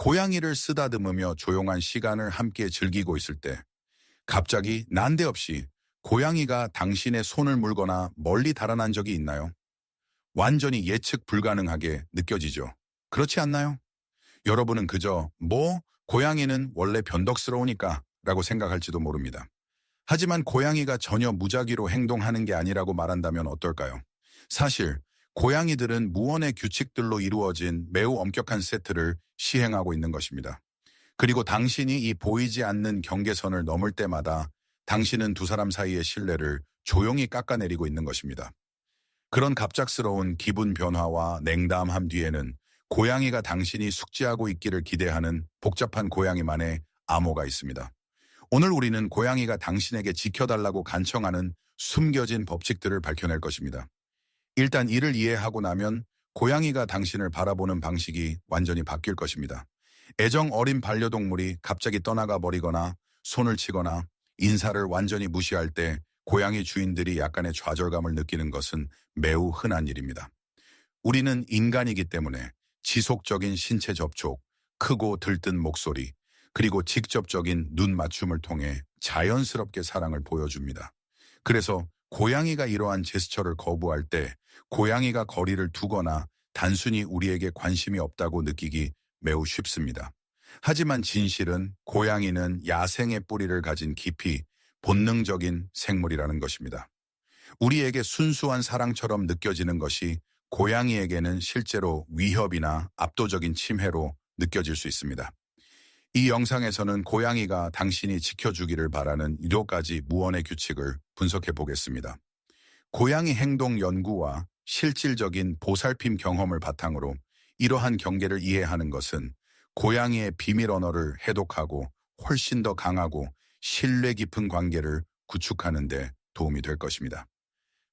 고양이를 쓰다듬으며 조용한 시간을 함께 즐기고 있을 때 갑자기 난데없이 고양이가 당신의 손을 물거나 멀리 달아난 적이 있나요? 완전히 예측 불가능하게 느껴지죠. 그렇지 않나요? 여러분은 그저 고양이는 원래 변덕스러우니까 라고 생각할지도 모릅니다. 하지만 고양이가 전혀 무작위로 행동하는 게 아니라고 말한다면 어떨까요? 사실 고양이들은 무언의 규칙들로 이루어진 매우 엄격한 세트를 시행하고 있는 것입니다. 그리고 당신이 이 보이지 않는 경계선을 넘을 때마다 당신은 두 사람 사이의 신뢰를 조용히 깎아내리고 있는 것입니다. 그런 갑작스러운 기분 변화와 냉담함 뒤에는 고양이가 당신이 숙지하고 있기를 기대하는 복잡한 고양이만의 암호가 있습니다. 오늘 우리는 고양이가 당신에게 지켜달라고 간청하는 숨겨진 법칙들을 밝혀낼 것입니다. 일단 이를 이해하고 나면 고양이가 당신을 바라보는 방식이 완전히 바뀔 것입니다. 애정 어린 반려동물이 갑자기 떠나가 버리거나 손을 치거나 인사를 완전히 무시할 때 고양이 주인들이 약간의 좌절감을 느끼는 것은 매우 흔한 일입니다. 우리는 인간이기 때문에 지속적인 신체 접촉, 크고 들뜬 목소리, 그리고 직접적인 눈 맞춤을 통해 자연스럽게 사랑을 보여줍니다. 그래서 고양이가 이러한 제스처를 거부할 때 고양이가 거리를 두거나 단순히 우리에게 관심이 없다고 느끼기 매우 쉽습니다. 하지만 진실은 고양이는 야생의 뿌리를 가진 깊이 본능적인 생물이라는 것입니다. 우리에게 순수한 사랑처럼 느껴지는 것이 고양이에게는 실제로 위협이나 압도적인 침해로 느껴질 수 있습니다. 이 영상에서는 고양이가 당신이 지켜주기를 바라는 7가지 무언의 규칙을 분석해 보겠습니다. 고양이 행동 연구와 실질적인 보살핌 경험을 바탕으로 이러한 경계를 이해하는 것은 고양이의 비밀 언어를 해독하고 훨씬 더 강하고 신뢰 깊은 관계를 구축하는 데 도움이 될 것입니다.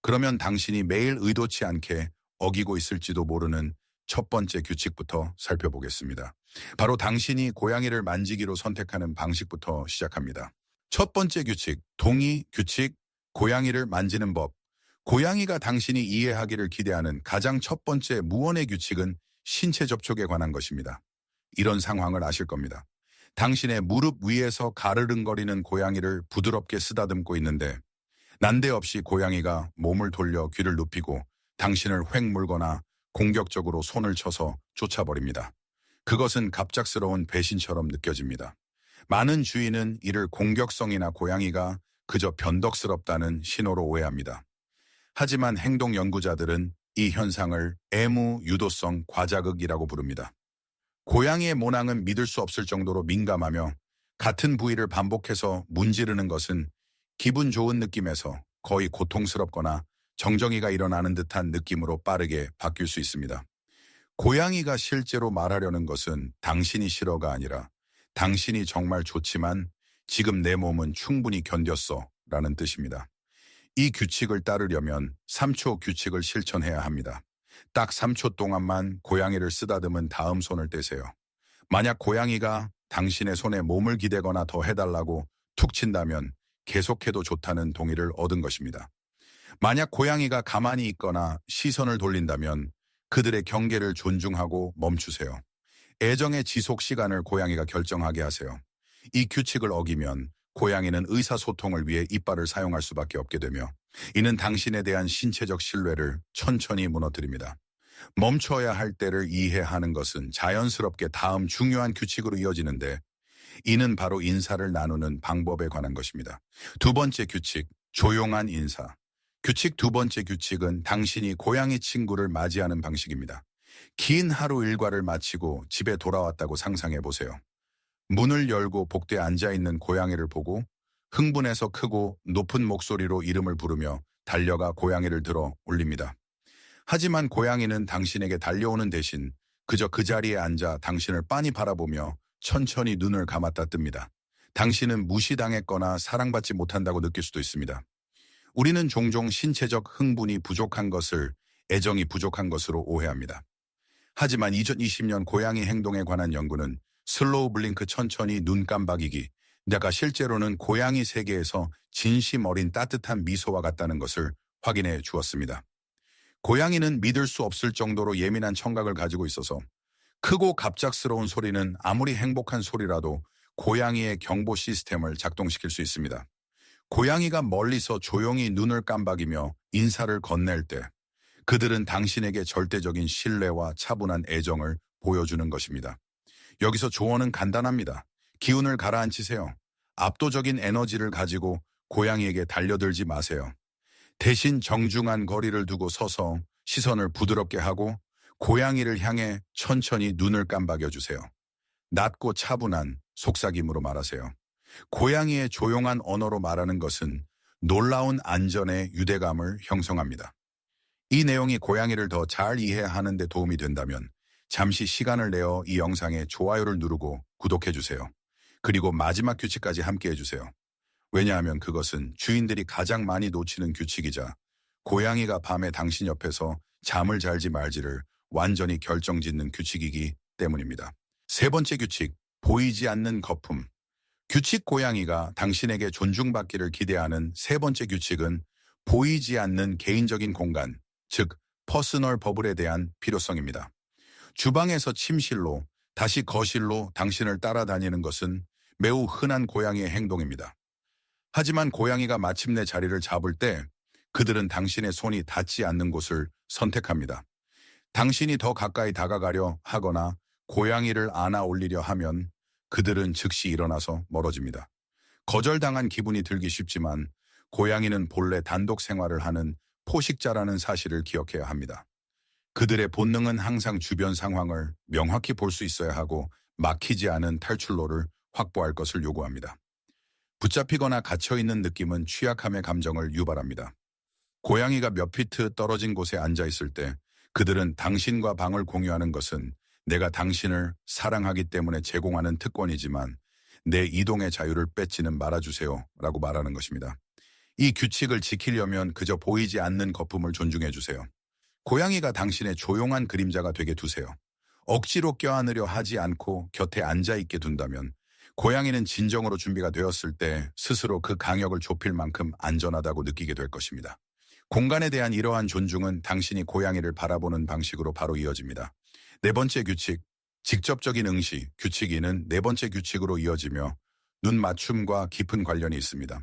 그러면 당신이 매일 의도치 않게 어기고 있을지도 모르는 첫 번째 규칙부터 살펴보겠습니다. 바로 당신이 고양이를 만지기로 선택하는 방식부터 시작합니다. 첫 번째 규칙, 동의 규칙, 고양이를 만지는 법. 고양이가 당신이 이해하기를 기대하는 가장 첫 번째 무언의 규칙은 신체 접촉에 관한 것입니다. 이런 상황을 아실 겁니다. 당신의 무릎 위에서 가르릉거리는 고양이를 부드럽게 쓰다듬고 있는데 난데없이 고양이가 몸을 돌려 귀를 눕히고 당신을 획 물거나 공격적으로 손을 쳐서 쫓아버립니다. 그것은 갑작스러운 배신처럼 느껴집니다. 많은 주인은 이를 공격성이나 고양이가 그저 변덕스럽다는 신호로 오해합니다. 하지만 행동 연구자들은 이 현상을 애무 유도성 과자극이라고 부릅니다. 고양이의 모낭은 믿을 수 없을 정도로 민감하며 같은 부위를 반복해서 문지르는 것은 기분 좋은 느낌에서 거의 고통스럽거나 정정이가 일어나는 듯한 느낌으로 빠르게 바뀔 수 있습니다. 고양이가 실제로 말하려는 것은 당신이 싫어가 아니라 당신이 정말 좋지만 지금 내 몸은 충분히 견뎠어 라는 뜻입니다. 이 규칙을 따르려면 3초 규칙을 실천해야 합니다. 딱 3초 동안만 고양이를 쓰다듬은 다음 손을 떼세요. 만약 고양이가 당신의 손에 몸을 기대거나 더 해달라고 툭 친다면 계속해도 좋다는 동의를 얻은 것입니다. 만약 고양이가 가만히 있거나 시선을 돌린다면 그들의 경계를 존중하고 멈추세요. 애정의 지속 시간을 고양이가 결정하게 하세요. 이 규칙을 어기면 고양이는 의사소통을 위해 이빨을 사용할 수밖에 없게 되며 이는 당신에 대한 신체적 신뢰를 천천히 무너뜨립니다. 멈춰야 할 때를 이해하는 것은 자연스럽게 다음 중요한 규칙으로 이어지는데 이는 바로 인사를 나누는 방법에 관한 것입니다. 두 번째 규칙, 조용한 인사. 규칙 두 번째 규칙은 당신이 고양이 친구를 맞이하는 방식입니다. 긴 하루 일과를 마치고 집에 돌아왔다고 상상해 보세요. 문을 열고 복도에 앉아있는 고양이를 보고 흥분해서 크고 높은 목소리로 이름을 부르며 달려가 고양이를 들어 올립니다. 하지만 고양이는 당신에게 달려오는 대신 그저 그 자리에 앉아 당신을 빤히 바라보며 천천히 눈을 감았다 뜹니다. 당신은 무시당했거나 사랑받지 못한다고 느낄 수도 있습니다. 우리는 종종 신체적 흥분이 부족한 것을 애정이 부족한 것으로 오해합니다. 하지만 2020년 고양이 행동에 관한 연구는 슬로우 블링크 천천히 눈 깜박이기, 내가 실제로는 고양이 세계에서 진심 어린 따뜻한 미소와 같다는 것을 확인해 주었습니다. 고양이는 믿을 수 없을 정도로 예민한 청각을 가지고 있어서 크고 갑작스러운 소리는 아무리 행복한 소리라도 고양이의 경보 시스템을 작동시킬 수 있습니다. 고양이가 멀리서 조용히 눈을 깜박이며 인사를 건넬 때 그들은 당신에게 절대적인 신뢰와 차분한 애정을 보여주는 것입니다. 여기서 조언은 간단합니다. 기운을 가라앉히세요. 압도적인 에너지를 가지고 고양이에게 달려들지 마세요. 대신 정중한 거리를 두고 서서 시선을 부드럽게 하고 고양이를 향해 천천히 눈을 깜박여 주세요. 낮고 차분한 속삭임으로 말하세요. 고양이의 조용한 언어로 말하는 것은 놀라운 안전의 유대감을 형성합니다. 이 내용이 고양이를 더 잘 이해하는 데 도움이 된다면 잠시 시간을 내어 이 영상에 좋아요를 누르고 구독해 주세요. 그리고 마지막 규칙까지 함께 해주세요. 왜냐하면 그것은 주인들이 가장 많이 놓치는 규칙이자 고양이가 밤에 당신 옆에서 잠을 잘지 말지를 완전히 결정짓는 규칙이기 때문입니다. 세 번째 규칙, 보이지 않는 거품. 규칙 고양이가 당신에게 존중받기를 기대하는 세 번째 규칙은 보이지 않는 개인적인 공간, 즉 퍼스널 버블에 대한 필요성입니다. 주방에서 침실로, 다시 거실로 당신을 따라다니는 것은 매우 흔한 고양이의 행동입니다. 하지만 고양이가 마침내 자리를 잡을 때 그들은 당신의 손이 닿지 않는 곳을 선택합니다. 당신이 더 가까이 다가가려 하거나 고양이를 안아 올리려 하면 그들은 즉시 일어나서 멀어집니다. 거절당한 기분이 들기 쉽지만 고양이는 본래 단독 생활을 하는 포식자라는 사실을 기억해야 합니다. 그들의 본능은 항상 주변 상황을 명확히 볼 수 있어야 하고 막히지 않은 탈출로를 확보할 것을 요구합니다. 붙잡히거나 갇혀있는 느낌은 취약함의 감정을 유발합니다. 고양이가 몇 피트 떨어진 곳에 앉아 있을 때 그들은 당신과 방을 공유하는 것은 내가 당신을 사랑하기 때문에 제공하는 특권이지만 내 이동의 자유를 뺏지는 말아주세요 라고 말하는 것입니다. 이 규칙을 지키려면 그저 보이지 않는 거품을 존중해 주세요. 고양이가 당신의 조용한 그림자가 되게 두세요. 억지로 껴안으려 하지 않고 곁에 앉아있게 둔다면 고양이는 진정으로 준비가 되었을 때 스스로 그 강역을 좁힐 만큼 안전하다고 느끼게 될 것입니다. 공간에 대한 이러한 존중은 당신이 고양이를 바라보는 방식으로 바로 이어집니다. 네 번째 규칙, 직접적인 응시, 규칙 2는 네 번째 규칙으로 이어지며 눈 맞춤과 깊은 관련이 있습니다.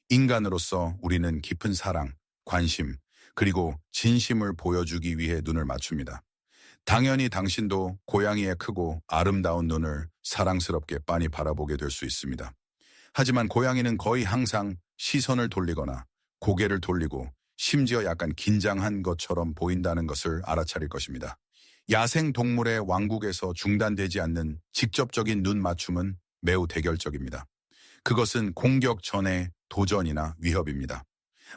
인간으로서 우리는 깊은 사랑, 관심, 그리고 진심을 보여주기 위해 눈을 맞춥니다. 당연히 당신도 고양이의 크고 아름다운 눈을 사랑스럽게 빤히 바라보게 될 수 있습니다. 하지만 고양이는 거의 항상 시선을 돌리거나 고개를 돌리고 심지어 약간 긴장한 것처럼 보인다는 것을 알아차릴 것입니다. 야생 동물의 왕국에서 중단되지 않는 직접적인 눈 맞춤은 매우 대결적입니다. 그것은 공격 전의 도전이나 위협입니다.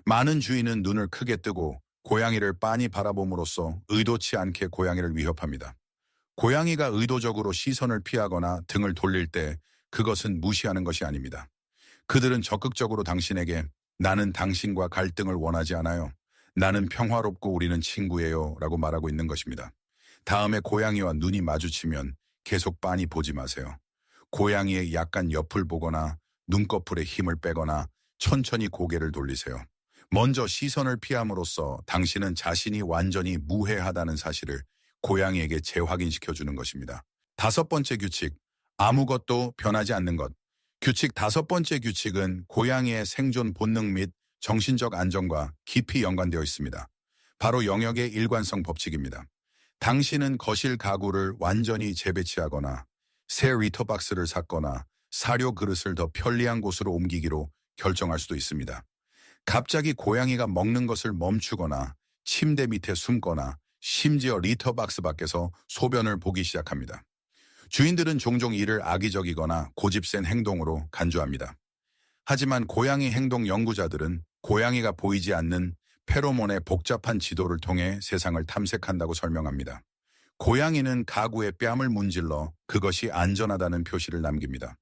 많은 주인은 눈을 크게 뜨고 고양이를 빤히 바라봄으로써 의도치 않게 고양이를 위협합니다. 고양이가 의도적으로 시선을 피하거나 등을 돌릴 때 그것은 무시하는 것이 아닙니다. 그들은 적극적으로 당신에게 나는 당신과 갈등을 원하지 않아요. 나는 평화롭고 우리는 친구예요 라고 말하고 있는 것입니다. 다음에 고양이와 눈이 마주치면 계속 빤히 보지 마세요. 고양이의 약간 옆을 보거나 눈꺼풀에 힘을 빼거나 천천히 고개를 돌리세요. 먼저 시선을 피함으로써 당신은 자신이 완전히 무해하다는 사실을 고양이에게 재확인시켜주는 것입니다. 다섯 번째 규칙, 아무것도 변하지 않는 것. 규칙 다섯 번째 규칙은 고양이의 생존 본능 및 정신적 안정과 깊이 연관되어 있습니다. 바로 영역의 일관성 법칙입니다. 당신은 거실 가구를 완전히 재배치하거나 새 리터박스를 샀거나 사료 그릇을 더 편리한 곳으로 옮기기로 결정할 수도 있습니다. 갑자기 고양이가 먹는 것을 멈추거나 침대 밑에 숨거나 심지어 리터박스 밖에서 소변을 보기 시작합니다. 주인들은 종종 이를 악의적이거나 고집센 행동으로 간주합니다. 하지만 고양이 행동 연구자들은 고양이가 보이지 않는 페로몬의 복잡한 지도를 통해 세상을 탐색한다고 설명합니다. 고양이는 가구의 뺨을 문질러 그것이 안전하다는 표시를 남깁니다.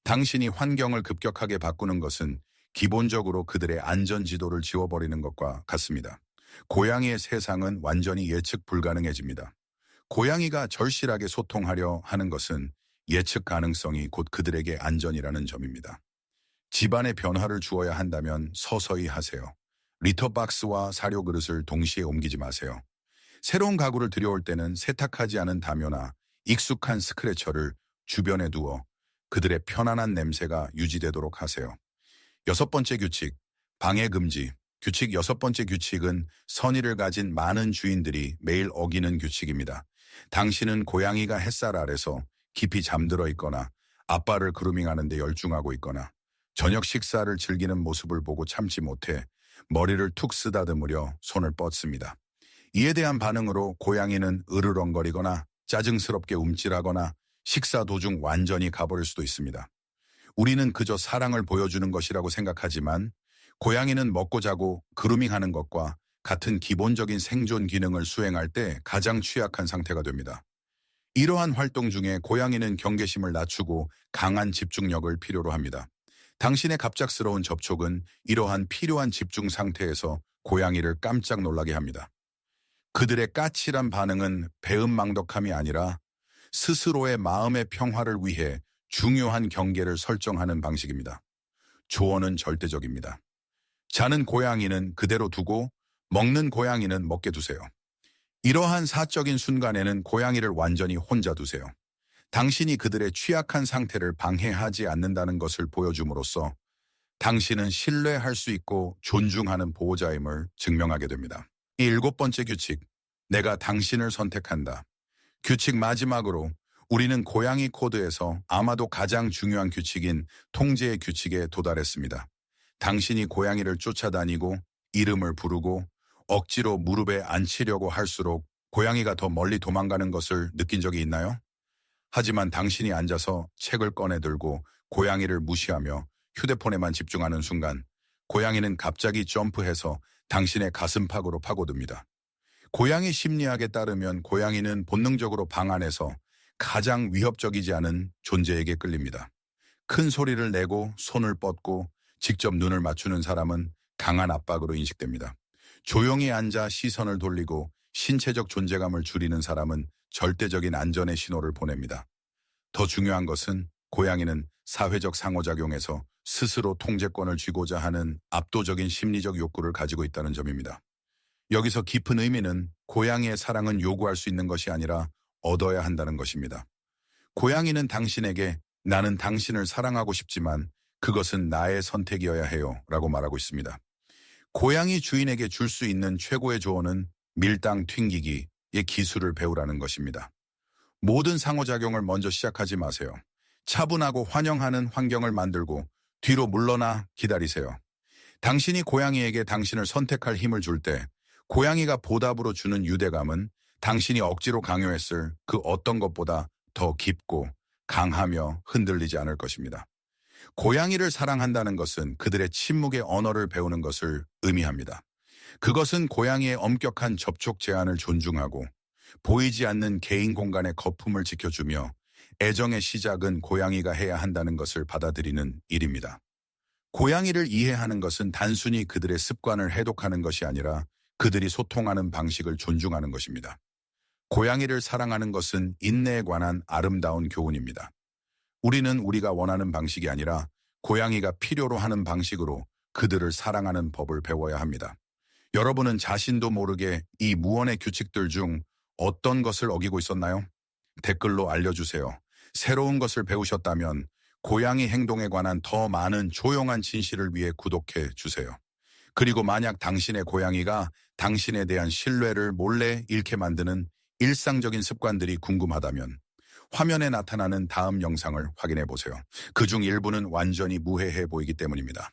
당신이 환경을 급격하게 바꾸는 것은 기본적으로 그들의 안전지도를 지워버리는 것과 같습니다. 고양이의 세상은 완전히 예측 불가능해집니다. 고양이가 절실하게 소통하려 하는 것은 예측 가능성이 곧 그들에게 안전이라는 점입니다. 집안에 변화를 주어야 한다면 서서히 하세요. 리터박스와 사료 그릇을 동시에 옮기지 마세요. 새로운 가구를 들여올 때는 세탁하지 않은 담요나 익숙한 스크래처를 주변에 두어 그들의 편안한 냄새가 유지되도록 하세요. 여섯 번째 규칙, 방해 금지. 규칙 여섯 번째 규칙은 선의를 가진 많은 주인들이 매일 어기는 규칙입니다. 당신은 고양이가 햇살 아래서 깊이 잠들어 있거나 아빠를 그루밍하는 데 열중하고 있거나 저녁 식사를 즐기는 모습을 보고 참지 못해 머리를 툭 쓰다듬으려 손을 뻗습니다. 이에 대한 반응으로 고양이는 으르렁거리거나 짜증스럽게 움찔하거나 식사 도중 완전히 가버릴 수도 있습니다. 우리는 그저 사랑을 보여주는 것이라고 생각하지만 고양이는 먹고 자고 그루밍하는 것과 같은 기본적인 생존 기능을 수행할 때 가장 취약한 상태가 됩니다. 이러한 활동 중에 고양이는 경계심을 낮추고 강한 집중력을 필요로 합니다. 당신의 갑작스러운 접촉은 이러한 필요한 집중 상태에서 고양이를 깜짝 놀라게 합니다. 그들의 까칠한 반응은 배은망덕함이 아니라 스스로의 마음의 평화를 위해 중요한 경계를 설정하는 방식입니다. 조언은 절대적입니다. 자는 고양이는 그대로 두고 먹는 고양이는 먹게 두세요. 이러한 사적인 순간에는 고양이를 완전히 혼자 두세요. 당신이 그들의 취약한 상태를 방해하지 않는다는 것을 보여줌으로써 당신은 신뢰할 수 있고 존중하는 보호자임을 증명하게 됩니다. 이 일곱 번째 규칙, 내가 당신을 선택한다. 규칙 마지막으로 우리는 고양이 코드에서 아마도 가장 중요한 규칙인 통제의 규칙에 도달했습니다. 당신이 고양이를 쫓아다니고 이름을 부르고 억지로 무릎에 앉히려고 할수록 고양이가 더 멀리 도망가는 것을 느낀 적이 있나요? 하지만 당신이 앉아서 책을 꺼내 들고 고양이를 무시하며 휴대폰에만 집중하는 순간 고양이는 갑자기 점프해서 당신의 가슴팍으로 파고듭니다. 고양이 심리학에 따르면 고양이는 본능적으로 방 안에서 가장 위협적이지 않은 존재에게 끌립니다. 큰 소리를 내고 손을 뻗고 직접 눈을 맞추는 사람은 강한 압박으로 인식됩니다. 조용히 앉아 시선을 돌리고 신체적 존재감을 줄이는 사람은 절대적인 안전의 신호를 보냅니다. 더 중요한 것은 고양이는 사회적 상호작용에서 스스로 통제권을 쥐고자 하는 압도적인 심리적 욕구를 가지고 있다는 점입니다. 여기서 깊은 의미는 고양이의 사랑은 요구할 수 있는 것이 아니라 얻어야 한다는 것입니다. 고양이는 당신에게 나는 당신을 사랑하고 싶지만 그것은 나의 선택이어야 해요 라고 말하고 있습니다. 고양이 주인에게 줄 수 있는 최고의 조언은 밀당 튕기기의 기술을 배우라는 것입니다. 모든 상호작용을 먼저 시작하지 마세요. 차분하고 환영하는 환경을 만들고 뒤로 물러나 기다리세요. 당신이 고양이에게 당신을 선택할 힘을 줄 때 고양이가 보답으로 주는 유대감은 당신이 억지로 강요했을 그 어떤 것보다 더 깊고 강하며 흔들리지 않을 것입니다. 고양이를 사랑한다는 것은 그들의 침묵의 언어를 배우는 것을 의미합니다. 그것은 고양이의 엄격한 접촉 제한을 존중하고 보이지 않는 개인 공간의 거품을 지켜주며 애정의 시작은 고양이가 해야 한다는 것을 받아들이는 일입니다. 고양이를 이해하는 것은 단순히 그들의 습관을 해독하는 것이 아니라 그들이 소통하는 방식을 존중하는 것입니다. 고양이를 사랑하는 것은 인내에 관한 아름다운 교훈입니다. 우리는 우리가 원하는 방식이 아니라 고양이가 필요로 하는 방식으로 그들을 사랑하는 법을 배워야 합니다. 여러분은 자신도 모르게 이 무언의 규칙들 중 어떤 것을 어기고 있었나요? 댓글로 알려주세요. 새로운 것을 배우셨다면 고양이 행동에 관한 더 많은 조용한 진실을 위해 구독해 주세요. 그리고 만약 당신의 고양이가 당신에 대한 신뢰를 몰래 잃게 만드는 일상적인 습관들이 궁금하다면 화면에 나타나는 다음 영상을 확인해 보세요. 그중 일부는 완전히 무해해 보이기 때문입니다.